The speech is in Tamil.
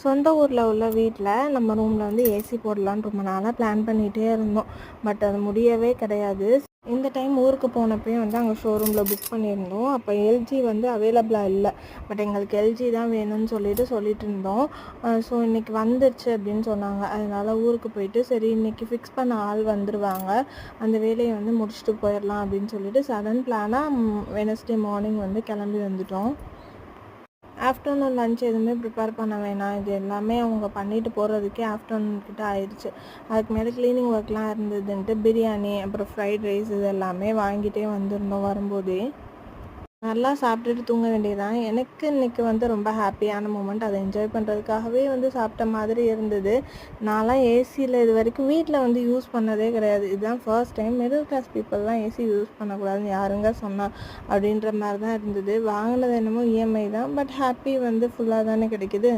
சொந்த ஊரில் உள்ள வீட்டில் நம்ம ரூமில் வந்து ஏசி போடலான்னு ரொம்ப நாளாக பிளான் பண்ணிகிட்டே இருந்தோம். பட் அது முடியவே கிடையாது. இந்த டைம் ஊருக்கு போனப்பயும் வந்து அங்கே ஷோரூமில் புக் பண்ணியிருந்தோம். அப்போ எல்ஜி வந்து அவைலபிளாக இல்லை. பட் எங்களுக்கு எல்ஜி தான் வேணும்னு சொல்லிட்டு இருந்தோம். ஸோ இன்றைக்கி வந்துடுச்சு அப்படின்னு சொன்னாங்க. அதனால் ஊருக்கு போயிட்டு சரி இன்றைக்கி ஃபிக்ஸ் பண்ண ஆள் வந்துடுவாங்க, அந்த வேலையை வந்து முடிச்சுட்டு போயிடலாம் அப்படின்னு சொல்லிட்டு சடன் பிளானாக வெனஸ்டே மார்னிங் வந்து கிளம்பி வந்துட்டோம். ஆஃப்டர்நூன் லன்ச் எதுவுமே ப்ரிப்பேர் பண்ண வேணாம், இது எல்லாமே அவங்க பண்ணிட்டு போகிறதுக்கே ஆஃப்டர்நூன் கிட்ட ஆயிடுச்சு. அதுக்கு மேலே க்ளீனிங் ஒர்க்லாம் இருந்ததுன்ட்டு பிரியாணி அப்புறம் ஃப்ரைட் ரைஸ் இது எல்லாமே வாங்கிட்டே வந்திருந்தோம். வரும்போதே நல்லா சாப்பிட்டுட்டு தூங்க வேண்டியதுதான். எனக்கு இன்றைக்கி வந்து ரொம்ப ஹாப்பியான மூமெண்ட். அதை என்ஜாய் பண்ணுறதுக்காகவே வந்து சாப்பிட்ட மாதிரி இருந்தது. நான்லாம் ஏசியில் இது வரைக்கும் வீட்டில் வந்து யூஸ் பண்ணதே கிடையாது. இதுதான் ஃபர்ஸ்ட் டைம். மிடில் கிளாஸ் பீப்புளெலாம் ஏசி யூஸ் பண்ணக்கூடாதுன்னு யாருங்க சொன்னா அப்படின்ற மாதிரி தான் இருந்தது. வாங்கினது என்னமோ இஎம்ஐ தான், பட் ஹாப்பி வந்து ஃபுல்லாக தானே கிடைக்குது.